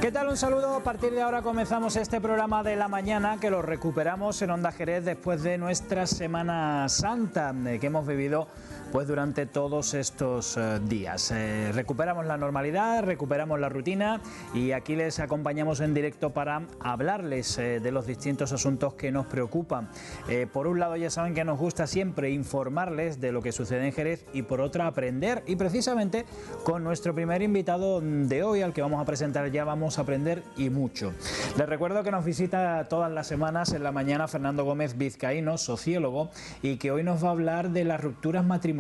¿Qué tal? Un saludo. A partir de ahora comenzamos este programa de la mañana que lo recuperamos en Onda Jerez después de nuestra Semana Santa que hemos vivido pues durante todos estos días. Recuperamos la normalidad, recuperamos la rutina y aquí les acompañamos en directo para hablarles de los distintos asuntos que nos preocupan. Por un lado, ya saben que nos gusta siempre informarles de lo que sucede en Jerez y por otra aprender, y precisamente con nuestro primer invitado de hoy, al que vamos a presentar ya, vamos a aprender y mucho. Les recuerdo que nos visita todas las semanas en la mañana Fernando Gómez Vizcaíno, sociólogo, y que hoy nos va a hablar de las rupturas matrimoniales.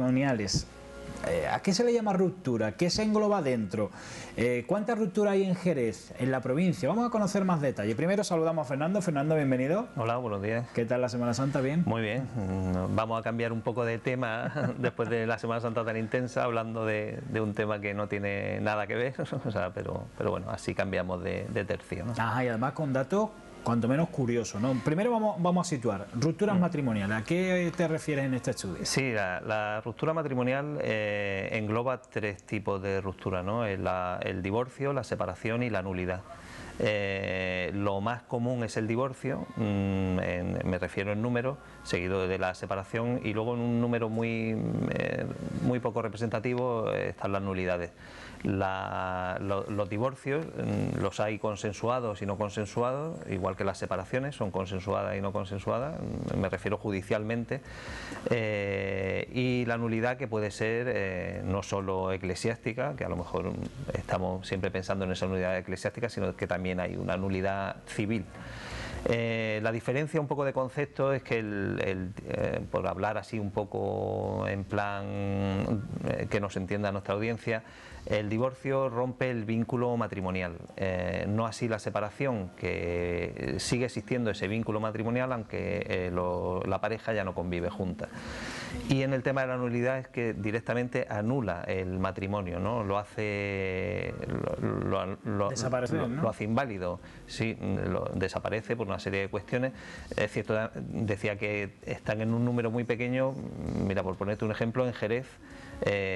¿A qué se le llama ruptura? ¿Qué se engloba dentro? ¿Cuántas rupturas hay en Jerez, en la provincia? Vamos a conocer más detalles. Primero saludamos a Fernando. Fernando, bienvenido. Hola, buenos días. ¿Qué tal la Semana Santa? ¿Bien? Muy bien. Vamos a cambiar un poco de tema después de la Semana Santa tan intensa, hablando de un tema que no tiene nada que ver, o sea, pero bueno, así cambiamos de tercio, ¿no? Ajá, y además con datos cuanto menos curioso, ¿no? Primero vamos a situar rupturas matrimoniales. ¿A qué te refieres en este estudio? Sí, la ruptura matrimonial engloba tres tipos de ruptura, ¿no? El divorcio, la separación y la nulidad. Lo más común es el divorcio, me refiero en número, seguido de la separación, y luego en un número muy poco representativo están las nulidades. Los divorcios los hay consensuados y no consensuados, igual que las separaciones son consensuadas y no consensuadas, me refiero judicialmente, y la nulidad, que puede ser no solo eclesiástica, que a lo mejor estamos siempre pensando en esa nulidad eclesiástica, sino que también hay una nulidad civil. La diferencia un poco de concepto es que por hablar así un poco en plan que nos entienda nuestra audiencia, el divorcio rompe el vínculo matrimonial, no así la separación, que sigue existiendo ese vínculo matrimonial aunque la pareja ya no convive junta. Y en el tema de la nulidad es que directamente anula el matrimonio, ¿no? Lo hace desaparecer, ¿no? Lo hace inválido, sí, desaparece por una serie de cuestiones. Es cierto, decía que están en un número muy pequeño. Mira, por ponerte un ejemplo, en Jerez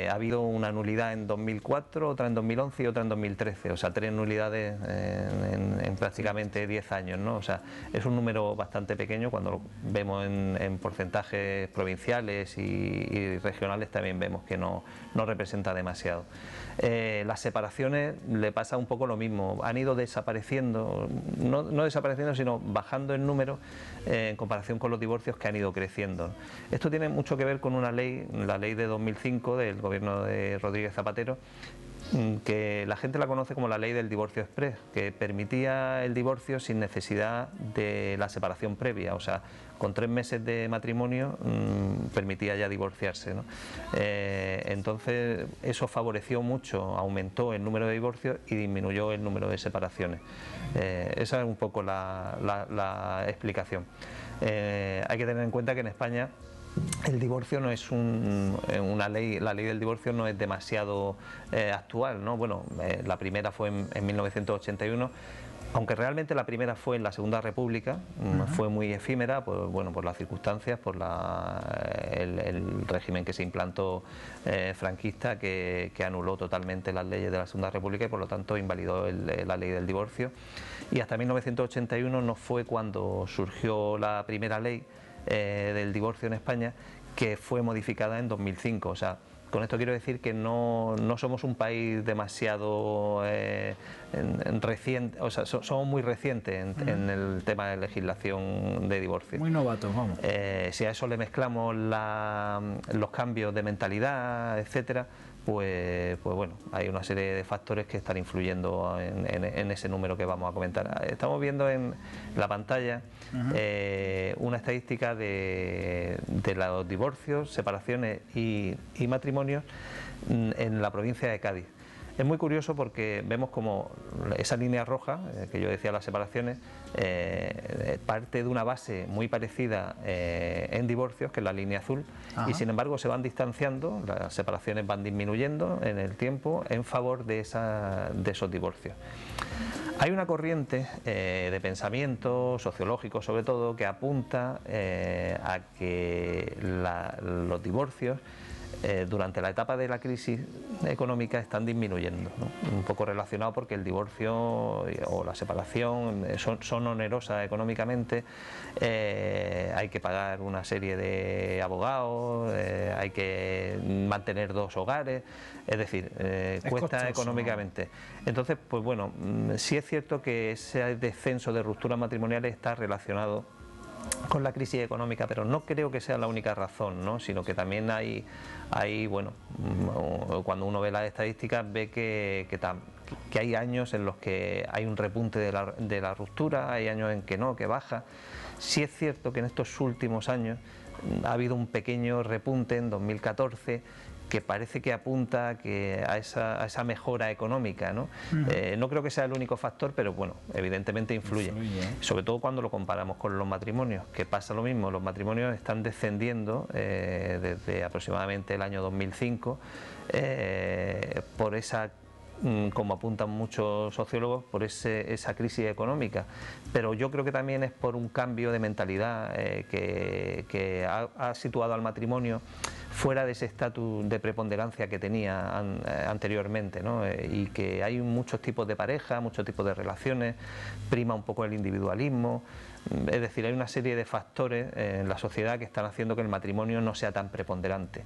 ha habido una nulidad en 2004, otra en 2011 y otra en 2013, o sea, 3 nulidades en prácticamente 10 años, ¿no? O sea, es un número bastante pequeño. Cuando lo vemos en porcentajes provinciales y regionales, también vemos que no representa demasiado. Las separaciones le pasa un poco lo mismo, han ido desapareciendo, no desapareciendo, sino bajando en número en comparación con los divorcios, que han ido creciendo. Esto tiene mucho que ver con una ley, la ley de 2005 del gobierno de Rodríguez Zapatero, que la gente la conoce como la ley del divorcio exprés, que permitía el divorcio sin necesidad de la separación previa, o sea, con 3 meses de matrimonio permitía ya divorciarse, ¿no? Entonces eso favoreció mucho, aumentó el número de divorcios y disminuyó el número de separaciones. Esa es un poco la explicación. Hay que tener en cuenta que en España el divorcio no es una ley, la ley del divorcio no es demasiado actual, ¿no? Bueno, la primera fue en 1981, aunque realmente la primera fue en la Segunda República. Fue muy efímera, por las circunstancias, por el régimen que se implantó franquista, que anuló totalmente las leyes de la Segunda República y por lo tanto invalidó la ley del divorcio. Y hasta 1981 no fue cuando surgió la primera ley del divorcio en España, que fue modificada en 2005. O sea, con esto quiero decir que no somos un país demasiado reciente, o sea, somos muy recientes en el tema de legislación de divorcio. Muy novatos, vamos. Si a eso le mezclamos los cambios de mentalidad, etcétera, pues bueno, hay una serie de factores que están influyendo en ese número que vamos a comentar. Estamos viendo en la pantalla una estadística de los divorcios, separaciones y matrimonios en la provincia de Cádiz. Es muy curioso porque vemos como esa línea roja, que yo decía, las separaciones, parte de una base muy parecida en divorcios, que es la línea azul. Ajá. Y sin embargo se van distanciando, las separaciones van disminuyendo en el tiempo en favor de esos divorcios. Hay una corriente de pensamiento sociológico, sobre todo, que apunta a que los divorcios durante la etapa de la crisis económica están disminuyendo, ¿no? Un poco relacionado porque el divorcio o la separación son onerosas económicamente, hay que pagar una serie de abogados, hay que mantener 2 hogares, es decir, cuesta costoso, económicamente. Entonces, pues bueno, sí es cierto que ese descenso de rupturas matrimoniales está relacionado con la crisis económica, pero no creo que sea la única razón, ¿no? Sino que también hay, bueno, cuando uno ve las estadísticas ve que hay años en los que hay un repunte de la ruptura, hay años en que no, que baja. Sí es cierto que en estos últimos años ha habido un pequeño repunte en 2014 que parece que apunta a esa mejora económica, ¿no? No creo que sea el único factor, pero bueno, evidentemente influye. Sobre todo cuando lo comparamos con los matrimonios, que pasa lo mismo, los matrimonios están descendiendo desde aproximadamente el año 2005 por esa, como apuntan muchos sociólogos, por esa crisis económica, pero yo creo que también es por un cambio de mentalidad que ha situado al matrimonio fuera de ese estatus de preponderancia que tenía anteriormente, ¿no? Y que hay muchos tipos de pareja, muchos tipos de relaciones, prima un poco el individualismo. Es decir, hay una serie de factores en la sociedad que están haciendo que el matrimonio no sea tan preponderante.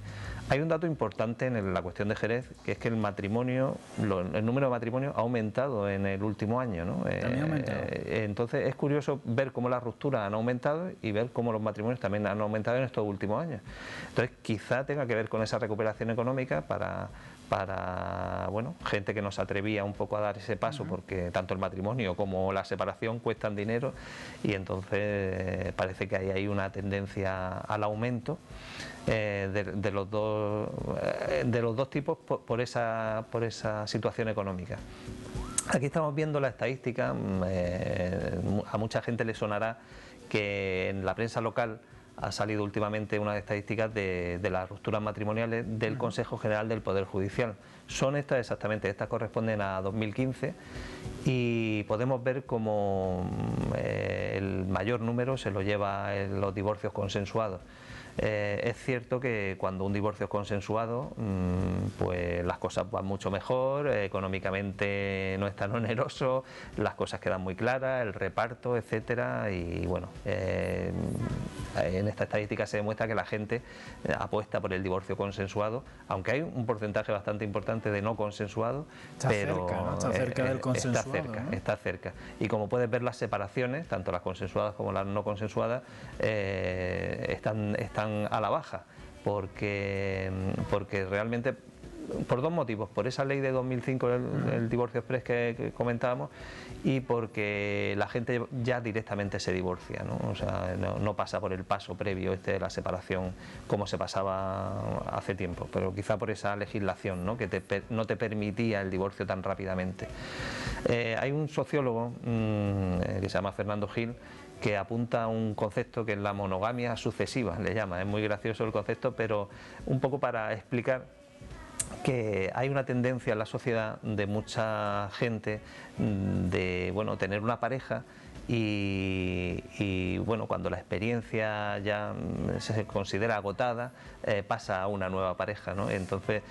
Hay un dato importante en la cuestión de Jerez, que es que el número de matrimonios ha aumentado en el último año, ¿no? Entonces es curioso ver cómo las rupturas han aumentado y ver cómo los matrimonios también han aumentado en estos últimos años. Entonces quizá tenga que ver con esa recuperación económica para bueno, gente que no se atrevía un poco a dar ese paso porque tanto el matrimonio como la separación cuestan dinero, y entonces parece que hay ahí una tendencia al aumento de los dos tipos por esa situación económica. Aquí estamos viendo la estadística, a mucha gente le sonará que en la prensa local ha salido últimamente unas estadísticas de las rupturas matrimoniales del Consejo General del Poder Judicial. Son estas exactamente, estas corresponden a 2015 y podemos ver como el mayor número se lo lleva los divorcios consensuados. Es cierto que cuando un divorcio es consensuado, pues las cosas van mucho mejor, económicamente no es tan oneroso, las cosas quedan muy claras, el reparto, etcétera, y bueno, en esta estadística se demuestra que la gente apuesta por el divorcio consensuado, aunque hay un porcentaje bastante importante de no consensuado, pero cerca, ¿no? Está cerca del consensuado, ¿no? Está cerca. Y como puedes ver, las separaciones, tanto las consensuadas como las no consensuadas, están a la baja, porque realmente, por 2 motivos: por esa ley de 2005, el divorcio express que comentábamos, y porque la gente ya directamente se divorcia, ¿no? O sea, no pasa por el paso previo de la separación como se pasaba hace tiempo, pero quizá por esa legislación, ¿no? Que no te permitía el divorcio tan rápidamente. Hay un sociólogo que se llama Fernando Gil, que apunta a un concepto que es la monogamia sucesiva, le llama. Es muy gracioso el concepto, pero un poco para explicar que hay una tendencia en la sociedad de mucha gente de, bueno, tener una pareja y bueno, cuando la experiencia ya se considera agotada, pasa a una nueva pareja, ¿no? Entonces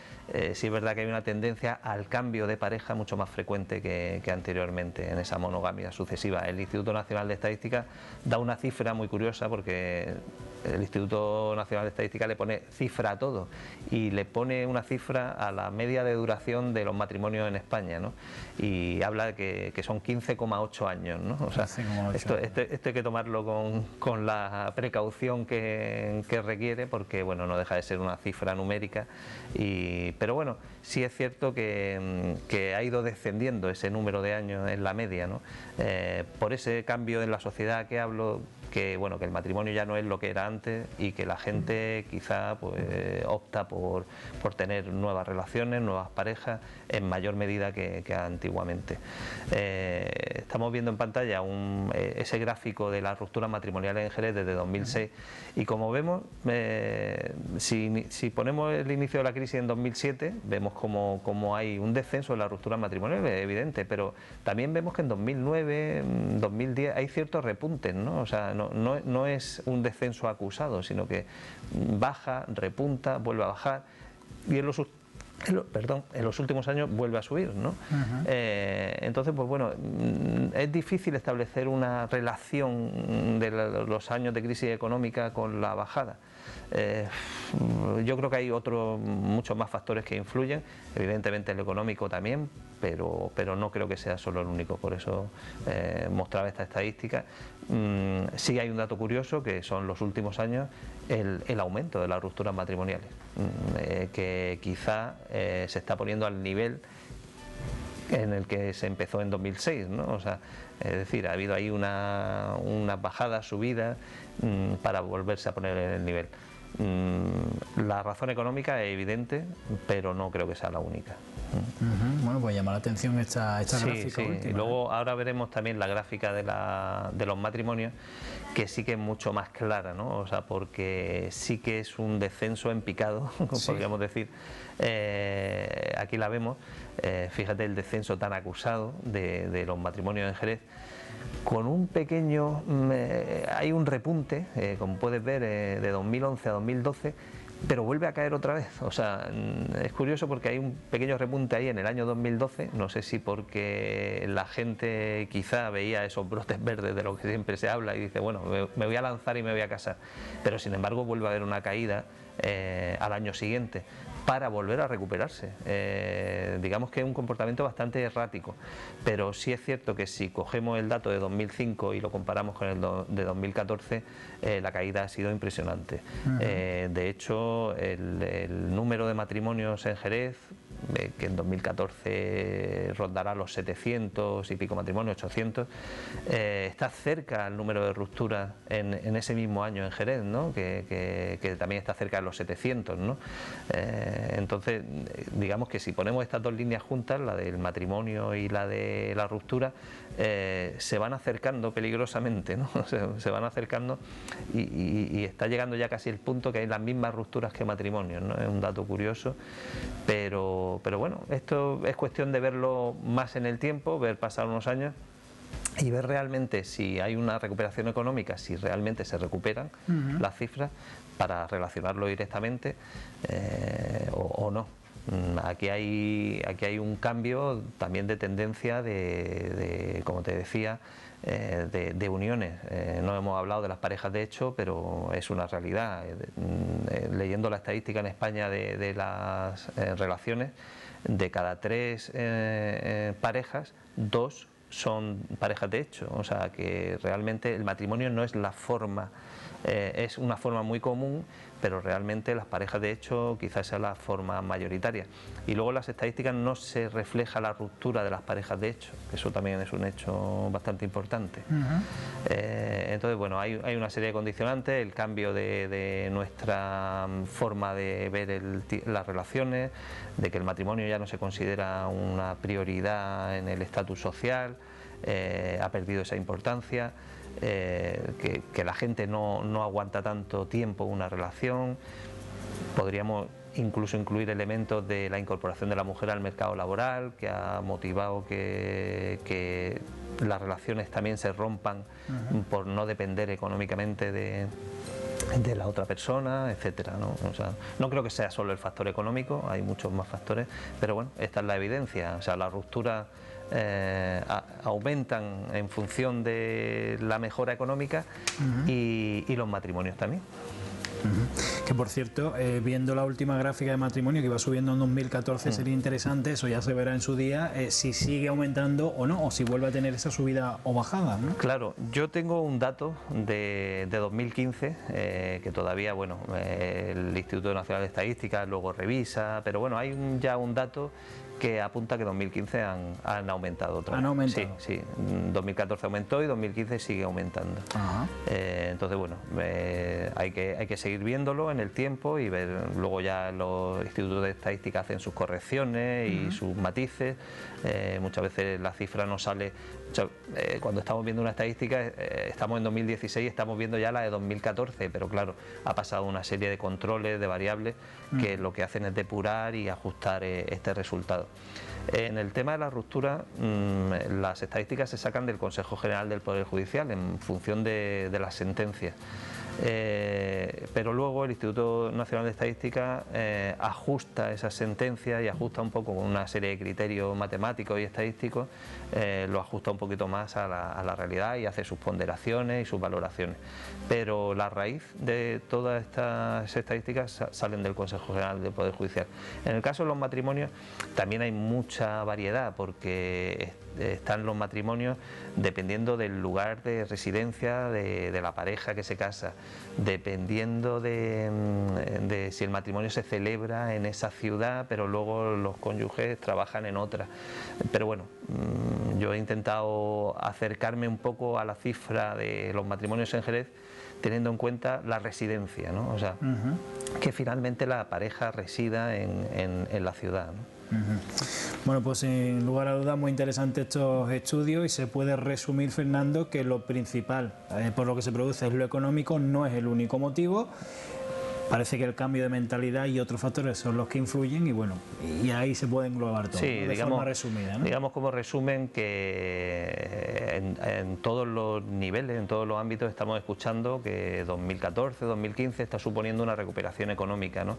sí es verdad que hay una tendencia al cambio de pareja mucho más frecuente que anteriormente en esa monogamia sucesiva. El Instituto Nacional de Estadística da una cifra muy curiosa, porque el Instituto Nacional de Estadística le pone cifra a todo, y le pone una cifra a la media de duración de los matrimonios en España, ¿no? Y habla de que son 15,8 años, ¿no? O sea, esto hay que tomarlo con la precaución que requiere, porque bueno, no deja de ser una cifra numérica, pero bueno, sí es cierto que ha ido descendiendo ese número de años en la media, ¿no? Por ese cambio en la sociedad que hablo, que bueno, que el matrimonio ya no es lo que era antes, y que la gente quizá pues opta por tener nuevas relaciones, nuevas parejas, en mayor medida que antiguamente. Estamos viendo en pantalla ese gráfico de las rupturas matrimoniales en Jerez desde 2006, y como vemos, si ponemos el inicio de la crisis en 2007, vemos como hay un descenso en las rupturas matrimoniales, evidente, pero también vemos que en 2009, 2010 hay ciertos repuntes, ¿no? O sea, no es un descenso acusado, sino que baja, repunta, vuelve a bajar y en los últimos años vuelve a subir, ¿no? Entonces, pues bueno, es difícil establecer una relación de los años de crisis económica con la bajada. Yo creo que hay muchos más factores que influyen, evidentemente el económico también, pero no creo que sea solo el único. Por eso mostraba esta estadística. Sí hay un dato curioso, que son los últimos años el aumento de las rupturas matrimoniales, que quizá se está poniendo al nivel en el que se empezó en 2006, ¿no? O sea, es decir, ha habido ahí una bajada, subida, para volverse a poner en el nivel. La razón económica es evidente, pero no creo que sea la única. Bueno, pues llama la atención esta gráfica última. Y luego ahora veremos también la gráfica de los matrimonios, que sí que es mucho más clara, ¿no? O sea, porque sí que es un descenso en picado, podríamos decir. Aquí la vemos, fíjate el descenso tan acusado de los matrimonios en Jerez. Con un pequeño, hay un repunte, como puedes ver, de 2011 a 2012, pero vuelve a caer otra vez. O sea, es curioso porque hay un pequeño repunte ahí en el año 2012, no sé si porque la gente quizá veía esos brotes verdes de lo que siempre se habla y dice, bueno, me voy a lanzar y me voy a casar, pero sin embargo vuelve a haber una caída al año siguiente, para volver a recuperarse. Digamos que es un comportamiento bastante errático, pero sí es cierto que si cogemos el dato de 2005 y lo comparamos con el de 2014, la caída ha sido impresionante. De hecho, el número de matrimonios en Jerez, que en 2014 rondará los 700 y pico matrimonios, 800, está cerca el número de rupturas en ese mismo año en Jerez, ¿no? que también está cerca de los 700, ¿no? Entonces, digamos que si ponemos estas dos líneas juntas, la del matrimonio y la de la ruptura, se van acercando peligrosamente, ¿no? Se van acercando y está llegando ya casi el punto que hay las mismas rupturas que matrimonios, ¿no? Es un dato curioso, pero bueno, esto es cuestión de verlo más en el tiempo, ver pasar unos años y ver realmente si hay una recuperación económica, si realmente se recuperan las cifras, para relacionarlo directamente o no. Aquí hay un cambio también de tendencia como te decía, de uniones. No hemos hablado de las parejas de hecho, pero es una realidad. Leyendo la estadística en España de las relaciones, de cada 3 parejas, 2 son parejas de hecho. O sea que realmente el matrimonio no es la forma, es una forma muy común, pero realmente las parejas de hecho quizás sea la forma mayoritaria. Y luego en las estadísticas no se refleja la ruptura de las parejas de hecho, que eso también es un hecho bastante importante. Entonces, bueno, hay una serie de condicionantes, el cambio de nuestra forma de ver las relaciones, de que el matrimonio ya no se considera una prioridad en el estatus social, ha perdido esa importancia. Que la gente no aguanta tanto tiempo una relación. Podríamos incluso incluir elementos de la incorporación de la mujer al mercado laboral, que ha motivado que las relaciones también se rompan por no depender económicamente de la otra persona, etcétera, ¿no? O sea, no creo que sea solo el factor económico, hay muchos más factores, pero bueno, esta es la evidencia. O sea, la ruptura aumentan en función de la mejora económica y los matrimonios también. Que por cierto, viendo la última gráfica de matrimonio que iba subiendo en 2014, sería interesante, eso ya se verá en su día, si sigue aumentando o no, o si vuelve a tener esa subida o bajada, ¿no? Claro, yo tengo un dato de 2015 que todavía, bueno, el Instituto Nacional de Estadística luego revisa, pero bueno, hay ya un dato que apunta que 2015 han aumentado otra vez. ¿Han aumentado? Sí, 2014 aumentó y 2015 sigue aumentando. Entonces, bueno, hay que seguir viéndolo en el tiempo y ver, luego ya los institutos de estadística hacen sus correcciones y sus matices. Muchas veces la cifra no sale, cuando estamos viendo una estadística estamos en 2016 y estamos viendo ya la de 2014, pero claro, ha pasado una serie de controles, de variables que lo que hacen es depurar y ajustar este resultado. En el tema de la ruptura, las estadísticas se sacan del Consejo General del Poder Judicial en función de las sentencias. Pero luego el Instituto Nacional de Estadística ajusta esas sentencias y ajusta un poco con una serie de criterios matemáticos y estadísticos, lo ajusta un poquito más a la realidad y hace sus ponderaciones y sus valoraciones. Pero la raíz de todas estas estadísticas salen del Consejo General del Poder Judicial. En el caso de los matrimonios también hay mucha variedad, porque están los matrimonios dependiendo del lugar de residencia de la pareja que se casa, dependiendo de si el matrimonio se celebra en esa ciudad, pero luego los cónyuges trabajan en otra. Pero bueno, yo he intentado acercarme un poco a la cifra de los matrimonios en Jerez, teniendo en cuenta la residencia, ¿no? O sea, que finalmente la pareja resida en la ciudad, ¿no? Bueno, pues sin lugar a dudas muy interesantes estos estudios, y se puede resumir, Fernando, que lo principal por lo que se produce es lo económico, no es el único motivo. Parece que el cambio de mentalidad y otros factores son los que influyen, y bueno, y ahí se puede englobar todo, sí, ¿no? De forma resumida, ¿no? Digamos como resumen que en todos los niveles, en todos los ámbitos estamos escuchando que 2014, 2015 está suponiendo una recuperación económica, ¿no?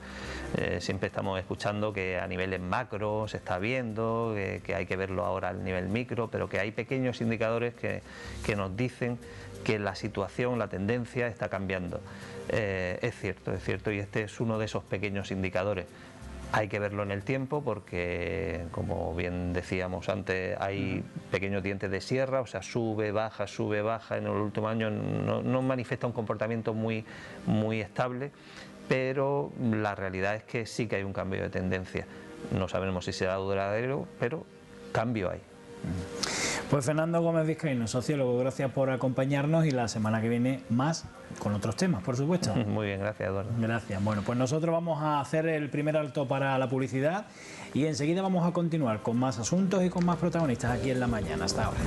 Siempre estamos escuchando que a niveles macro se está viendo, que hay que verlo ahora al nivel micro, pero que hay pequeños indicadores que nos dicen que la situación, la tendencia está cambiando. Es cierto, y este es uno de esos pequeños indicadores. Hay que verlo en el tiempo porque, como bien decíamos antes, hay pequeños dientes de sierra, o sea, sube, baja, en el último año no manifiesta un comportamiento muy estable, pero la realidad es que sí que hay un cambio de tendencia. No sabemos si será duradero, pero cambio hay. Pues Fernando Gómez Vizcaíno, sociólogo, gracias por acompañarnos, y la semana que viene más con otros temas, por supuesto. Muy bien, gracias, Eduardo. Gracias. Bueno, pues nosotros vamos a hacer el primer alto para la publicidad y enseguida vamos a continuar con más asuntos y con más protagonistas aquí en La Mañana. Hasta ahora.